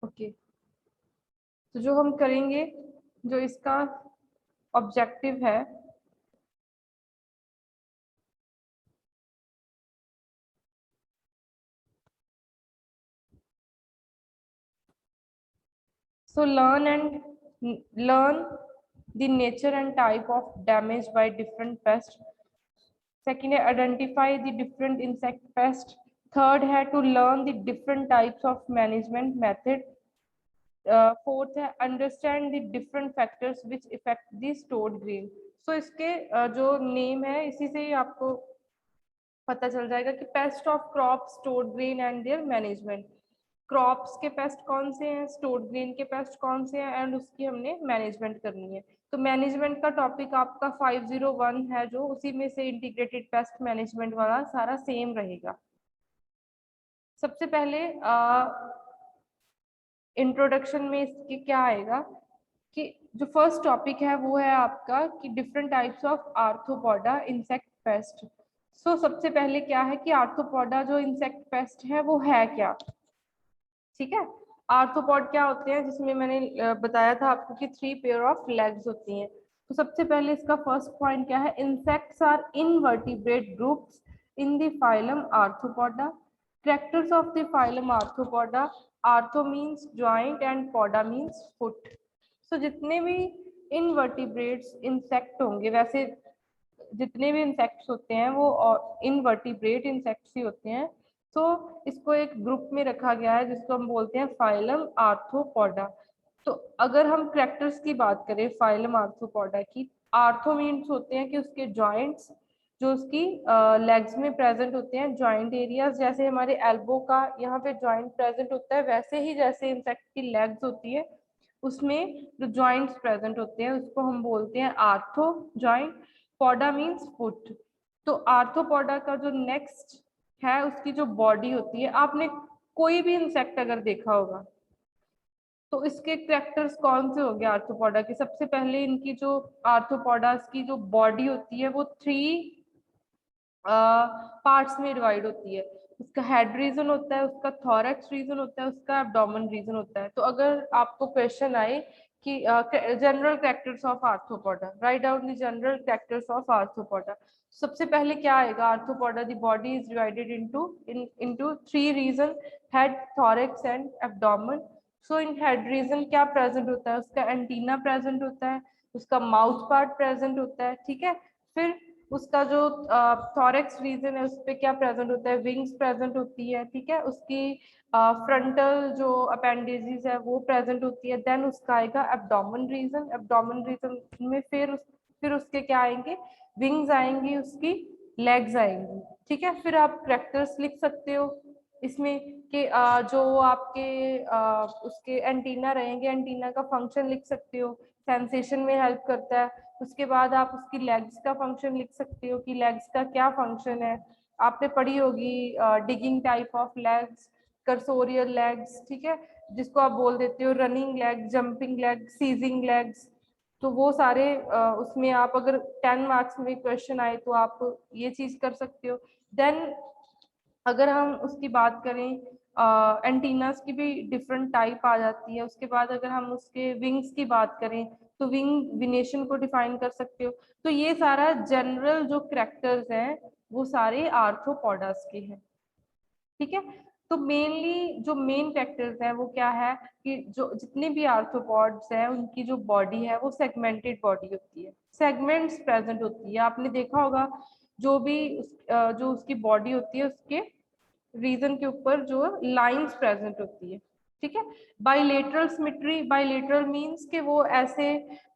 Okay, तो जो हम करेंगे, जो इसका ऑब्जेक्टिव है, so learn the nature and type of damage by different pests. Second है identify the different insect pest. Third है to learn the different types of management method. Fourth है understand the different factors which affect the stored grain. So इसके जो name है इसी से ही आपको पता चल जाएगा कि paste of crop, stored grain and there management. Crops के पेस्ट कौन से हैं, स्टोर्ड ग्रेन के पेस्ट कौन से हैं, एंड उसकी हमने मैनेजमेंट करनी है। तो मैनेजमेंट का टॉपिक आपका 501 है, जो उसी में से इंटीग्रेटेड पेस्ट मैनेजमेंट वाला सारा सेम रहेगा। सबसे पहले इंट्रोडक्शन में इसके क्या आएगा कि जो फर्स्ट टॉपिक है वो है आपका कि different types of Arthropoda insect pest. So सबसे पहले क्या है कि आर्थ्रोपोडा जो इंसेक्ट पेस्ट है वो है क्या, ठीक है। आर्थ्रोपोड क्या होते हैं, जिसमें मैंने बताया था आपको कि 3 पेयर ऑफ लेग्स होती हैं। तो सबसे पहले इसका फर्स्ट पॉइंट क्या है, insects are invertebrate groups in the phylum Arthropoda. Characters of the phylum Arthropoda, arthro means joint and poda means foot. So जितने भी इनवर्टिब्रेट्स इंसेक्ट होंगे, वैसे जितने भी इंसेक्ट्स होते हैं वो इनवर्टिब्रेट इंसेक्ट्स ही होते हैं। तो इसको एक ग्रुप में रखा गया है जिसको हम बोलते हैं फाइलम आर्थ्रोपोडा। तो अगर हम कैरेक्टर्स की बात करें फाइलम आर्थ्रोपोडा की, आर्थो मीन्स होते हैं कि उसके जॉइंट्स जो उसकी लेग्स में प्रेजेंट होते हैं, जॉइंट एरियाज, जैसे हमारे एल्बो का यहाँ पे जॉइंट प्रेजेंट होता है, वैसे ही जैसे इंसेक्ट की लेग्स होती है उसमें जो जॉइंट्स प्रेजेंट होते हैं उसको हम बोलते हैं आर्थो जॉइंट। पोडा मीन्स फुट। तो आर्थ्रोपोडा का जो नेक्स्ट है उसकी जो बॉडी होती है, आपने कोई भी इंसेक्ट अगर देखा होगा तो इसके कैरेक्टर्स कौन से हो गए आर्थ्रोपोडा के, सबसे पहले इनकी जो आर्थ्रोपोडास की जो बॉडी होती है वो 3 पार्ट्स में डिवाइड होती है। उसका हेड रीजन होता है, उसका थोरैक्स रीजन होता है, उसका एब्डोमेन रीजन होता है। तो अगर आपको क्वेश्चन आए कि general characters of Arthropoda, write down the general characters of Arthropoda. सबसे पहले क्या आएगा, Arthropoda the body is divided into 3 region, head, thorax and abdomen. So in head region क्या प्रेजेंट होता है, उसका एंटीना प्रेजेंट होता है, उसका माउथ पार्ट प्रेजेंट होता है, ठीक है। फिर उसका जो थोरैक्स रीजन है उस पे क्या प्रेजेंट होता है, विंग्स प्रेजेंट होती है, ठीक है। उसकी फ्रंटल जो अपेंडेजेस है वो प्रेजेंट होती है। देन उसका आएगा एब्डोमेन रीजन, एब्डोमेन रीजन में फिर उसके क्या आएंगे, विंग्स आएंगी, उसकी लेग्स आएंगी, ठीक है। फिर आप कैरेक्टर्स लिख सकते हो इसमें कि जो आपके उसके एंटीना रहेंगे, एंटीना का फंक्शन लिख सकते हो, सेंसेशन में हेल्प करता है। उसके बाद आप उसकी लेग्स का फंक्शन लिख सकते हो कि लेग्स का क्या फंक्शन है। आपने पढ़ी होगी digging type of legs, cursorial legs, ठीक है, जिसको आप बोल देते हो running leg, jumping leg, seizing legs. तो वो सारे उसमें आप अगर 10 मार्क्स में क्वेश्चन आए तो आप ये चीज कर सकते हो। देन अगर हम उसकी बात करें, एंटीनास की भी डिफरेंट टाइप आ जाती है। उसके बाद अगर हम उसके विंग्स की बात करें तो विंग विनेशन को डिफाइन कर सकते हो। तो ये सारा जनरल जो कैरेक्टर्स हैं वो सारे आर्थ्रोपोडास के हैं, ठीक है। तो मेनली जो मेन कैरेक्टर्स हैं वो क्या है कि जो जितने भी आर्थ्रोपॉड्स हैं उनकी जो बॉडी है वो सेगमेंटेड बॉडी होती है, सेगमेंट्स प्रेजेंट होती है। आपने देखा होगा जो भी जो उसकी बॉडी होती है उसके रीजन के ऊपर जो लाइंस प्रेजेंट होती है, ठीक है। बाइलेटरल सिमेट्री, बाइलेटरल मींस कि वो ऐसे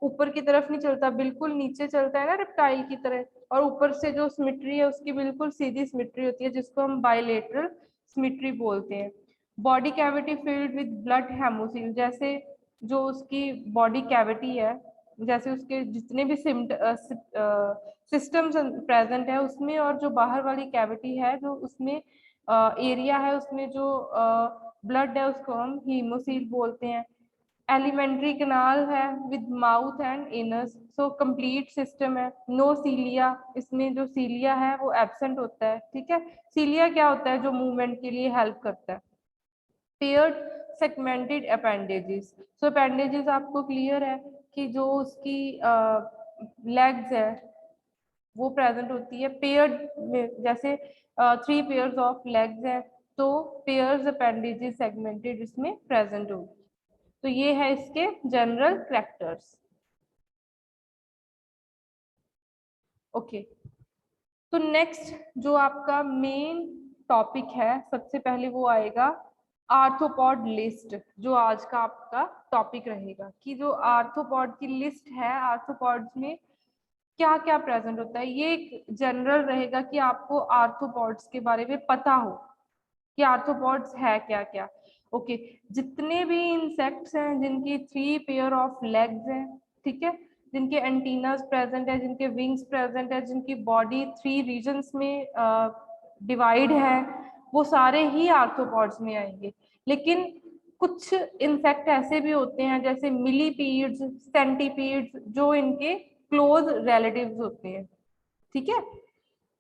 ऊपर की तरफ नहीं चलता, बिल्कुल नीचे चलता है ना रेप्टाइल की तरह, और ऊपर से जो सिमेट्री है उसकी बिल्कुल सीधी सिमेट्री होती है जिसको हम बाइलेटरल सिमेट्री बोलते हैं। Body cavity filled with blood हेमोसिल, जैसे जो उसकी बॉडी कैविटी है, जैसे उसके जितने भी सिस्टम्स प्रेजेंट है उसमें, और जो बाहर वाली कैविटी है जो उसमें एरिया है, उसमें जो ब्लड है उसको हम हीमोसील बोलते हैं। एलिमेंट्री कैनाल है with mouth and anus, so complete system है। नो सीलिया, इसमें जो सीलिया है वो एब्सेंट होता है। ठीक है, सीलिया क्या होता है? जो मूवमेंट के लिए हेल्प करता है। पेयर्ड सेगमेंटेड अपेंडेजेस, सो अपेंडेजेस आपको क्लियर है कि जो उसकी लेग्स है वो प्रेजेंट होती है पेयर्ड में, जैसे 3 पेयर्स ऑफ लेग्स है तो पेयर्स अपेंडेजेस सेगमेंटेड इसमें प्रेजेंट होगी। तो ये है इसके जनरल कैरेक्टर्स। ओके, तो नेक्स्ट जो आपका मेन टॉपिक है, सबसे पहले वो आएगा आर्थ्रोपॉड लिस्ट, जो आज का आपका टॉपिक रहेगा कि जो आर्थ्रोपॉड की लिस्ट है, आर्थ्रोपॉड्स में क्या क्या प्रेजेंट होता है। ये एक जनरल रहेगा कि आपको आर्थ्रोपॉड्स के बारे में पता हो कि आर्थ्रोपॉड्स है क्या क्या। ओके, जितने भी इंसेक्ट्स हैं जिनकी 3 पेयर ऑफ लेग्स हैं, ठीक है, जिनके एंटीनास प्रेजेंट है, जिनके विंग्स प्रेजेंट है, जिनकी बॉडी 3 रीजन्स में डिवाइड है, वो सारे ही आर्थ्रोपॉड्स में आएंगे। लेकिन कुछ इंसेक्ट ऐसे भी होते हैं जैसे मिलीपीड्स, सेंटीपीड्स, जो इनके क्लोज रिलेटिव्स होते हैं। ठीक है,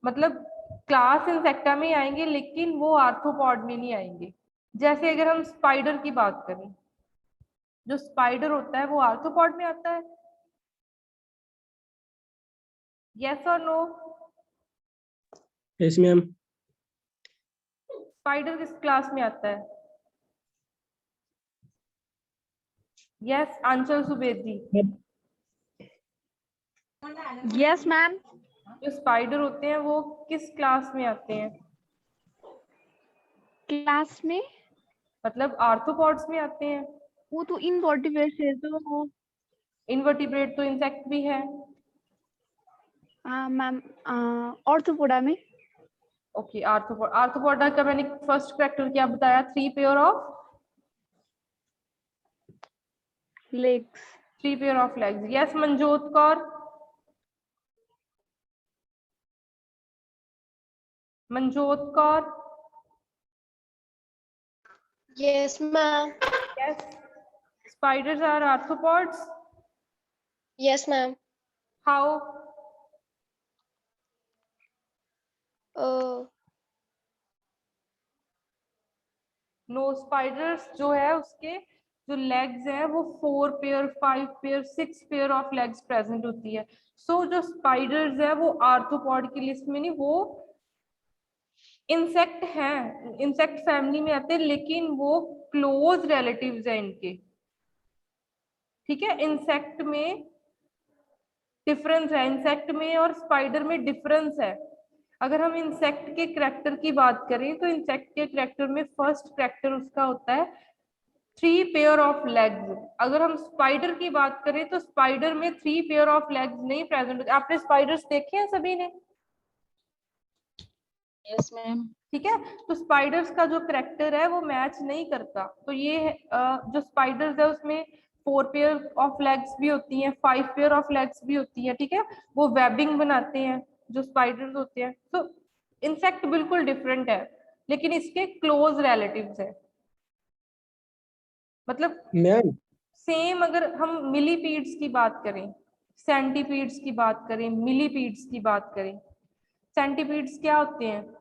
मतलब क्लास इंसेक्टा में ही आएंगे लेकिन वो आर्थ्रोपॉड में नहीं आएंगे। जैसे अगर हम स्पाइडर की बात करें, जो स्पाइडर होता है वो आर्थ्रोपॉड में आता है, यस और नो? Yes ma'am. स्पाइडर किस क्लास में आता है? Yes, Anchal Subedi. Yes ma'am. जो स्पाइडर होते हैं वो किस क्लास में आते हैं? क्लास में मतलब आर्थ्रोपॉड्स में आते हैं। वो तो इनवर्टिब्रेट है तो इनवर्टिब्रेट तो इंसेक्ट भी है। मैम ऑर्थोपोडा में। ओके, आर्थ्रोपोडा का मैंने फर्स्ट कैरेक्टर क्या बताया? 3 pair of legs. 3 pair of legs. Yes Manjot Kaur, Manjot Kaur. Yes, ma'am. Yes, spiders are arthropods. Yes, ma'am. How? No, spiders जो है उसके जो लेग्स है वो 4 pair, 5 pair, 6 pair of legs present होती है। सो जो स्पाइडर्स है वो आर्थ्रोपॉड की लिस्ट में नहीं, वो इंसेक्ट हैं, इंसेक्ट फैमिली में आते हैं, लेकिन वो क्लोज रिलेटिव्स हैं इनके। ठीक है, इंसेक्ट में डिफरेंस है, इंसेक्ट में और स्पाइडर में डिफरेंस है। अगर हम इंसेक्ट के करैक्टर की बात करें तो इंसेक्ट के करैक्टर में फर्स्ट करैक्टर उसका होता है 3 पेयर ऑफ लेग्स। अगर हम स्पाइडर की बात करें तो स्पाइडर में 3 पेयर ऑफ लेग्स नहीं प्रेजेंट होते। आपने स्पाइडर्स देखे हैं सभी ने? Yes ma'am. ठीक है, तो स्पाइडर्स का जो करैक्टर है वो मैच नहीं करता। तो ये जो स्पाइडर्स है उसमें 4 पेयर ऑफ लेग्स भी होती हैं, 5 पेयर ऑफ लेग्स भी होती है। ठीक है, वो वेबिंग बनाते हैं जो स्पाइडर्स होते हैं। तो इंसेक्ट बिल्कुल डिफरेंट है लेकिन इसके क्लोज रिलेटिव्स है। मतलब मैम सेम। अगर हम मिलीपीड्स की बात करें, सेंटीपीड्स की बात करें, मिलीपीड्स की बात करें, सेंटीपीड्स क्या होते हैं?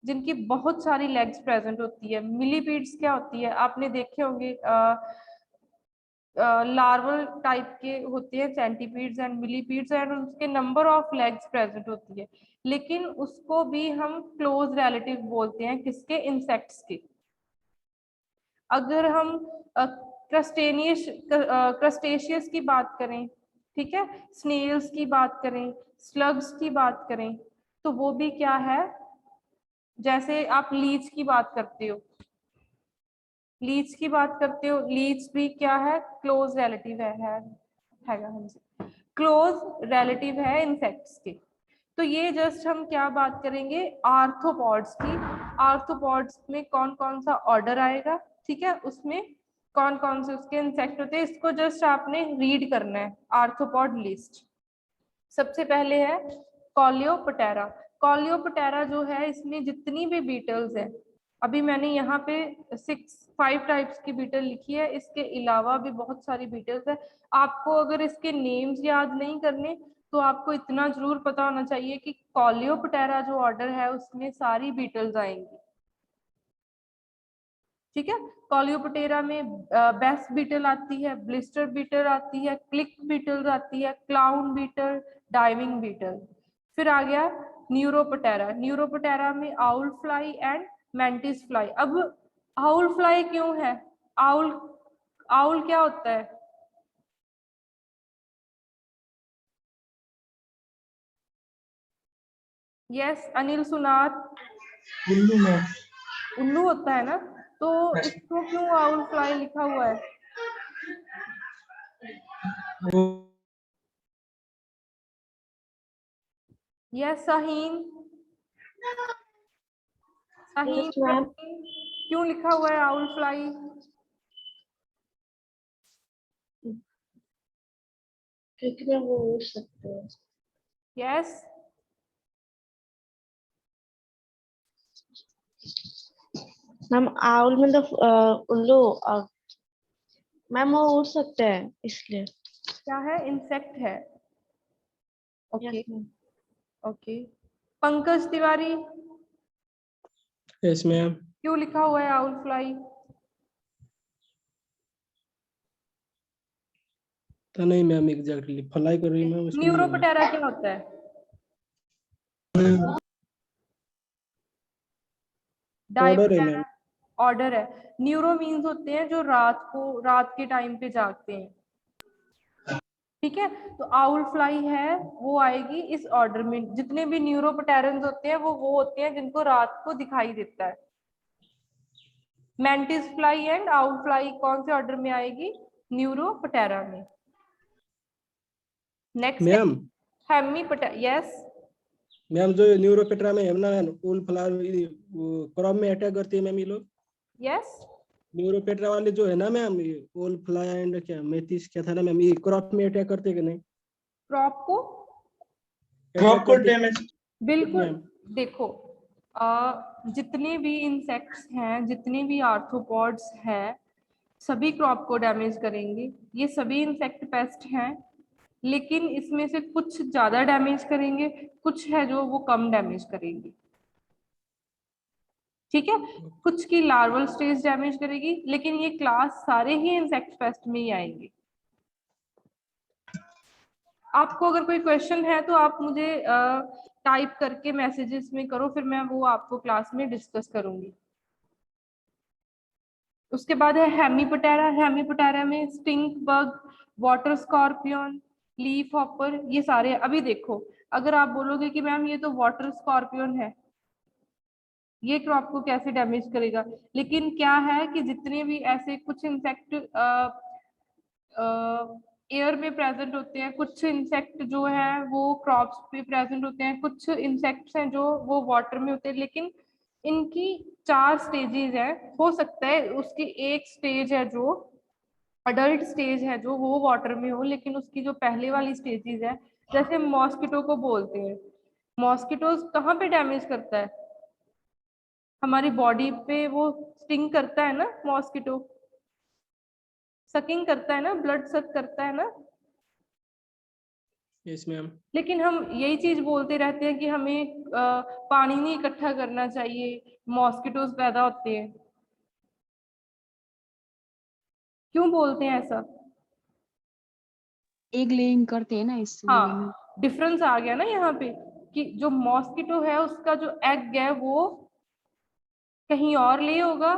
जिनकी बहुत सारी लेग्स प्रेजेंट होती है। मिलीपीड्स क्या होती है? आपने देखे होंगे, लार्वल टाइप के होते हैं सेंटीपीड्स एंड मिलीपीड्स, एंड उसके नंबर ऑफ लेग्स प्रेजेंट होती है, लेकिन उसको भी हम क्लोज रिलेटिव बोलते हैं। किसके? इंसेक्ट्स के। अगर हम क्रस्टेशियस की बात करें, ठीक है, स्नेल्स की बात करें, स्लग्स की बात करें, तो वो भी क्या है? जैसे आप लीच की बात करते हो, लीच की बात करते हो, लीच भी क्या है? क्लोज रिलेटिव है क्लोज रिलेटिव है इंसेक्ट्स के। तो ये जस्ट हम क्या बात करेंगे? आर्थ्रोपॉड्स की। आर्थ्रोपॉड्स में कौन कौन सा ऑर्डर आएगा? ठीक है, उसमें कौन कौन से उसके इंसेक्ट होते हैं, इसको जस्ट आपने रीड करना है। आर्थ्रोपॉड लिस्ट सबसे पहले है कॉलियोप्टेरा। कॉलियोप्टेरा जो है, इसमें जितनी भी बीटल्स है, अभी मैंने यहाँ पे 5 टाइप्स की बीटल लिखी है, इसके अलावा भी बहुत सारी बीटल्स है। आपको अगर इसके नेम्स याद नहीं करने तो आपको इतना जरूर पता होना चाहिए कि कॉलियोप्टेरा जो ऑर्डर है उसमें सारी बीटल्स आएंगी। ठीक है, कॉलियोप्टेरा में बेस्ट बीटल आती है, ब्लिस्टर बीटल आती है, क्लिक बीटल आती है, क्लाउन बीटल, डाइविंग बीटल। फिर आ गया न्यूरोप्टेरा। न्यूरोप्टेरा में owl fly and mantis fly. अब आउल फ्लाई क्यों है? आउल आउल क्या होता है? यस अनिल सुनार, उल्लू मैम। उल्लू होता है ना, तो इसको क्यों आउल फ्लाई लिखा हुआ है? वो yes Shaheen, Shaheen Yes, ma'am. क्यों लिखा हुआ है आउल फ्लाई? क्योंकि मैं वो उड़ सकते हैं। यस मैम आउल मतलब उल्लू, मैम वो उड़ सकते हैं इसलिए। क्या है? इंसेक्ट है। Okay Yes, ma'am. Okay. Pankaj Tiwari yes ma'am. क्यों लिखा हुआ है आउल फ्लाई? तो नहीं मैम, एग्जैक्टली फ्लाई कर रही मैम, उसको नहीं लगा। न्यूरोप्टेरा क्या होता है? ऑर्डर है मैम। डाइप्टेरा ऑर्डर है। न्यूरो मीन्स होते हैं जो रात के टाइम पे जागते हैं। ठीक है, तो आउल फ्लाई है वो आएगी इस ऑर्डर में। जितने भी न्यूरोप्टेरन्स होते हैं वो होते हैं जिनको रात को दिखाई देता है। Mantis fly and owl fly कौन से ऑर्डर में आएगी? न्यूरोप्टेरा में। नेक्स्ट है मैम हेमीप्टेरा। यस मैम, जो न्यूरोपेट्रा में है ना मैम, उल फ्लावर क्रॉप में अटैक करती है मैम ये लोग। यस न्यूरोपेट्रा वाले जो है ना मैम, ये ओल फ्लाई एंड क्या मेथिस क्या था ना मैम, ये क्रॉप में अटैक करते हैं कि नहीं? क्रॉप को क्रॉप को डैमेज। बिल्कुल। मैम देखो जितने भी इंसेक्ट्स हैं, जितने भी आर्थ्रोपॉड्स हैं, सभी क्रॉप को डैमेज करेंगे। ये सभी इंसेक्ट पेस्ट हैं, लेकिन इसमें से कुछ ज्यादा डैमेज करेंगे, कुछ है जो वो कम डैमेज करेंगे। ठीक है, कुछ की लार्वल स्टेज डैमेज करेगी, लेकिन ये क्लास सारे ही इंसेक्ट पेस्ट में ही आएंगे। आपको अगर कोई क्वेश्चन है तो आप मुझे टाइप करके मैसेजेस में करो, फिर मैं वो आपको क्लास में डिस्कस करूंगी। उसके बाद है हेमीप्टेरा। हेमीप्टेरा में stink bug, water scorpion, leaf hopper, ये सारे। अभी देखो, अगर आप बोलोगे कि मैम ये तो वाटर स्कॉर्पियन है, ये क्रॉप को कैसे डैमेज करेगा? लेकिन क्या है कि जितने भी ऐसे कुछ इंसेक्ट एयर में प्रेजेंट होते हैं, कुछ इंसेक्ट जो है वो क्रॉप्स पे प्रेजेंट होते हैं, कुछ इंसेक्ट्स हैं जो वो वाटर में होते हैं। लेकिन इनकी 4 स्टेजेस है। हो सकता है उसकी एक स्टेज है जो अडल्ट स्टेज है जो वो वाटर में हो, लेकिन उसकी जो पहले वाली स्टेजेस है, जैसे मॉस्किटो को बोलते हैं। मॉस्किटोज कहाँ पे डैमेज करता है? हमारी बॉडी पे वो स्टिंग करता है ना मॉस्किटो, सकिंग करता है ना, ब्लड सक करता है ना। Yes ma'am. लेकिन हम यही चीज बोलते रहते हैं कि हमें पानी नहीं इकट्ठा करना चाहिए, मॉस्किटोज पैदा होते हैं। क्यों बोलते हैं ऐसा? एग लेइंग करते हैं ना इसलिए। हाँ, डिफरेंस आ गया ना यहाँ पे, कि जो मॉस्किटो है उसका जो एग है वो कहीं और ले होगा,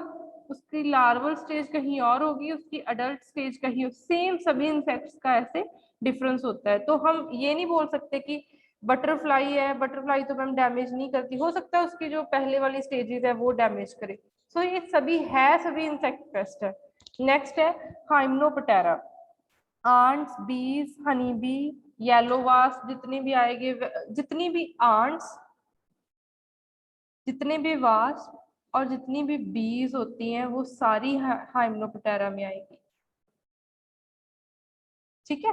उसकी लार्वल स्टेज कहीं और होगी, उसकी अडल्ट स्टेज कहीं। सेम सभी इंसेक्ट्स का ऐसे डिफरेंस होता है। तो हम ये नहीं बोल सकते कि बटरफ्लाई है, बटरफ्लाई तो मैम डैमेज नहीं करती, हो सकता है उसकी जो पहले वाली स्टेजेस है वो डैमेज करे। सो ये सभी है, सभी इंसेक्ट पेस्ट है। नेक्स्ट है हाइमनोप्टेरा। आंट्स, बीज, हनी बी, येलो वास्प, जितने भी आएंगे, जितनी भी आंट्स, जितने भी वास्प, और जितनी भी बीज होती हैं वो सारी हाइमेनोप्टेरा में आएगी। ठीक है।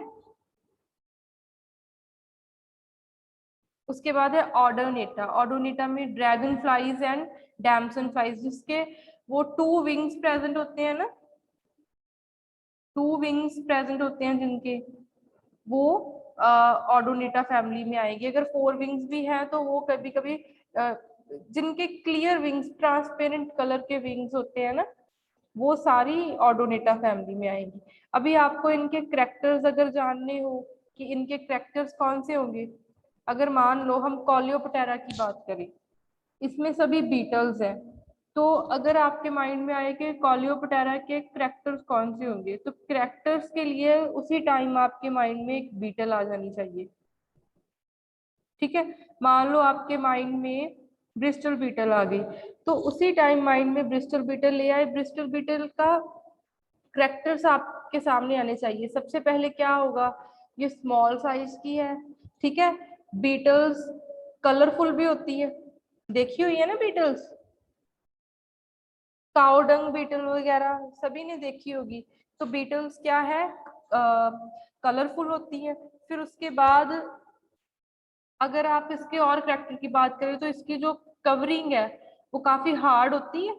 उसके बाद है ऑर्डोनेटा। ऑर्डोनेटा में ड्रैगन फ्लाइज एंड डैमसन फ्लाइज, जिसके वो 2 विंग्स प्रेजेंट होते हैं ना, 2 विंग्स प्रेजेंट होते हैं जिनके, वो ऑर्डोनेटा फैमिली में आएगी। अगर 4 विंग्स भी हैं तो वो कभी कभी जिनके क्लियर विंग्स, ट्रांसपेरेंट कलर के विंग्स होते हैं ना, वो सारी ऑर्डोनेटा फैमिली में आएंगी। अभी आपको इनके कैरेक्टर्स अगर जानने हो कि इनके कैरेक्टर्स कौन से होंगे, अगर मान लो हम कॉलियोप्टेरा की बात करें, इसमें सभी बीटल्स हैं, तो अगर आपके माइंड में आए कि कॉलियोप्टेरा के कैरेक्टर्स कौन से होंगे, तो कैरेक्टर्स के लिए उसी टाइम आपके माइंड में एक बीटल आ जानी चाहिए। ठीक है, मान लो आपके माइंड में ब्रिस्टल बीटल आ गई, तो उसी टाइम माइंड में ब्रिस्टल बीटल ले आए। ब्रिस्टल बीटल का कैरेक्टर्स आपके सामने आने चाहिए। सबसे पहले क्या होगा, ये स्मॉल साइज की है। ठीक है, बीटल्स कलरफुल भी होती है, देखी हुई है ना बीटल्स, काउडंग बीटल वगैरह सभी ने देखी होगी। तो बीटल्स क्या है, कलरफुल होती है। फिर उसके बाद अगर आप इसके और कैरेक्टर की बात करें तो इसकी जो कवरिंग है वो काफी हार्ड होती है।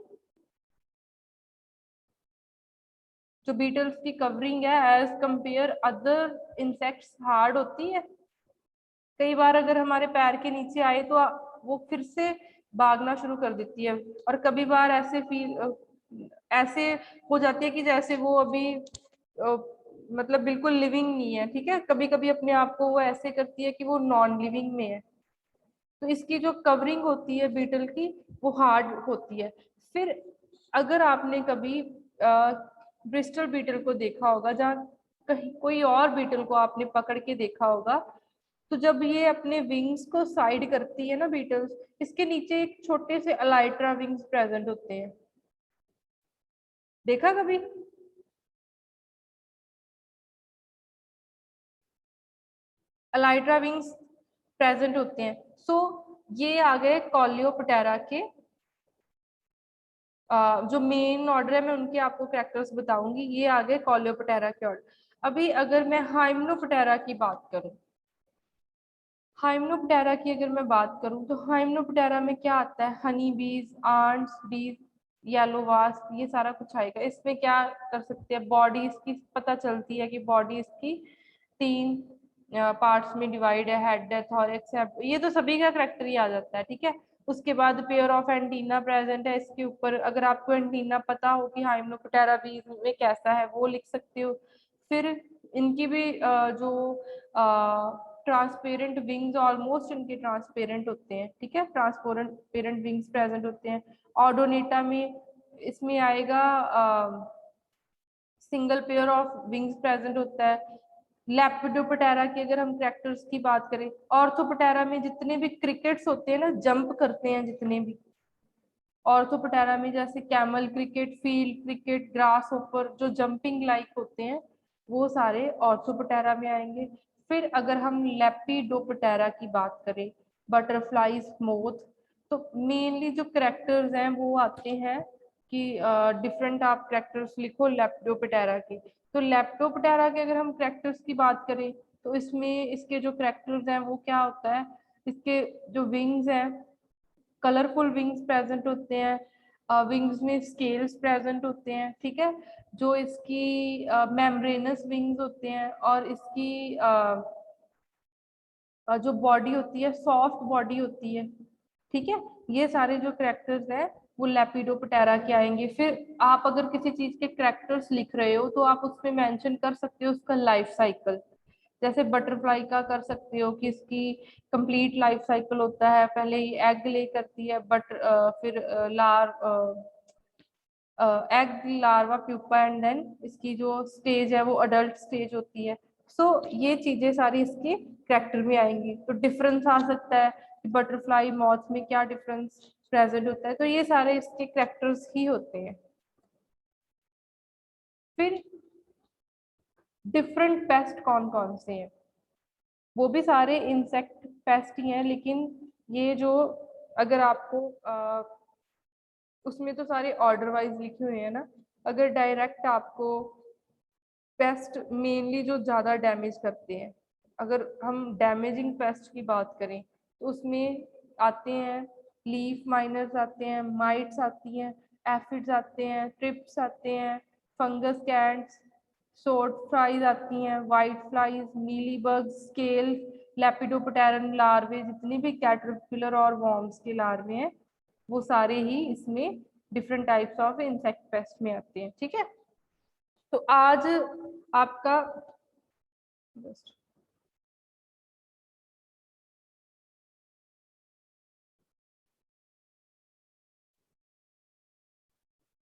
जो बीटल्स की कवरिंग है as compare other insects hard होती है। कई बार अगर हमारे पैर के नीचे आए तो वो फिर से भागना शुरू कर देती है, और कभी बार ऐसे हो जाती है कि जैसे वो अभी मतलब बिल्कुल लिविंग नहीं है। ठीक है, कभी कभी अपने आप को वो ऐसे करती है कि वो नॉन लिविंग में है। तो इसकी जो कवरिंग होती है बीटल की वो हार्ड होती है। फिर अगर आपने कभी ब्रिस्टल बीटल को देखा होगा, जहाँ कहीं कोई और बीटल को आपने पकड़ के देखा होगा, तो जब ये अपने विंग्स को साइड करती है ना बीटल्स, इसके नीचे एक छोटे से अलाइट्रा विंग्स प्रेजेंट होते हैं। देखा कभी? अलाइट्रा विंग्स प्रेजेंट होते हैं। सो ये आ गए कॉलियोप्टेरा के जो मेन ऑर्डर है, मैं उनके आपको कैरेक्टर्स बताऊंगी। ये आ गए कॉलियोप्टेरा के ऑर्डर। अभी अगर मैं हाइमेनोप्टेरा की बात करूं, हाइमेनोप्टेरा की अगर मैं बात करूं तो हाइमेनोप्टेरा में क्या आता है, हनी बीज, आंट्स बीज, येलो वास्प, ये सारा कुछ आएगा। इसमें क्या कर सकते हैं, बॉडी इसकी पता चलती है कि बॉडी इसकी 3 पार्ट्स में डिवाइड है, हेड है, थॉरैक्स है, ये तो सभी का करेक्टर ही आ जाता है। ठीक है, उसके बाद पेयर ऑफ एंटीना प्रेजेंट है इसके ऊपर। अगर आपको एंटीना पता हो कि हाइमेनोप्टेरा बीज में कैसा है, वो लिख सकते हो। फिर इनकी भी जो ट्रांसपेरेंट विंग्स, ऑलमोस्ट इनके ट्रांसपेरेंट होते हैं। ठीक है, ट्रांसपेरेंट विंग्स प्रेजेंट होते हैं। ऑर्डोनेटा में इसमें आएगा single pair of wings present होता है। लेपिडोप्टेरा की अगर हम कैरेक्टर्स की बात करें, ऑर्थोप्टेरा में जितने भी क्रिकेट्स होते हैं ना, जंप करते हैं जितने भी, ऑर्थोप्टेरा में जैसे camel cricket, field cricket, grass hopper, जो जंपिंग लाइक होते हैं, वो सारे ऑर्थोप्टेरा में आएंगे। फिर अगर हम लेपिडोप्टेरा की बात करें, बटरफ्लाई, स्मोथ, तो मेनली जो करेक्टर्स हैं वो आते हैं कि डिफरेंट आप करेक्टर्स लिखो लेपिडोप्टेरा के। तो लेपिडोप्टेरा के अगर हम करेक्टर्स की बात करें तो इसमें इसके जो करेक्टर्स हैं वो क्या होता है, इसके जो विंग्स हैं कलरफुल विंग्स प्रेजेंट होते हैं, विंग्स में स्केल्स प्रेजेंट होते हैं। ठीक है, जो इसकी मेम्ब्रेनस विंग्स होते हैं, और इसकी जो बॉडी होती है सॉफ्ट बॉडी होती है। ठीक है, ये सारे जो करेक्टर्स हैं वो लेपिडोप्टेरा के आएंगे। फिर आप अगर किसी चीज के करेक्टर्स लिख रहे हो तो आप उसमें मेंशन कर सकते हो उसका लाइफ साइकिल। जैसे बटरफ्लाई का कर सकते हो कि इसकी कंप्लीट लाइफ साइकिल होता है, पहले ही एग ले करती है, बट फिर egg, larva, pupa, and then इसकी जो स्टेज है वो अडल्ट स्टेज होती है। सो ये चीजें सारी इसके कैरेक्टर में आएंगी। तो डिफरेंस आ सकता है कि बटरफ्लाई मॉथ में क्या डिफरेंस प्रेजेंट होता है, तो ये सारे इसके कैरेक्टर्स ही होते हैं। फिर डिफरेंट पेस्ट कौन कौन से हैं, वो भी सारे इंसेक्ट पेस्ट ही हैं, लेकिन ये जो अगर आपको उसमें तो सारे ऑर्डर वाइज लिखे हुए हैं ना। अगर डायरेक्ट आपको पेस्ट मेनली जो ज़्यादा डैमेज करते हैं, अगर हम डैमेजिंग पेस्ट की बात करें तो उसमें आते हैं लीफ माइनर्स आते हैं, माइट्स आती हैं, एफिड्स आते हैं, ट्रिप्स आते हैं, फंगस कैट्स, सोट फ्लाइज आती हैं, white flies, mealy bugs, scale, lepidopteran larvae, जितने भी कैटरपिलर और वॉर्म्स के लार्वे हैं वो सारे ही इसमें different types of insect pest में आते हैं। ठीक है, तो आज आपका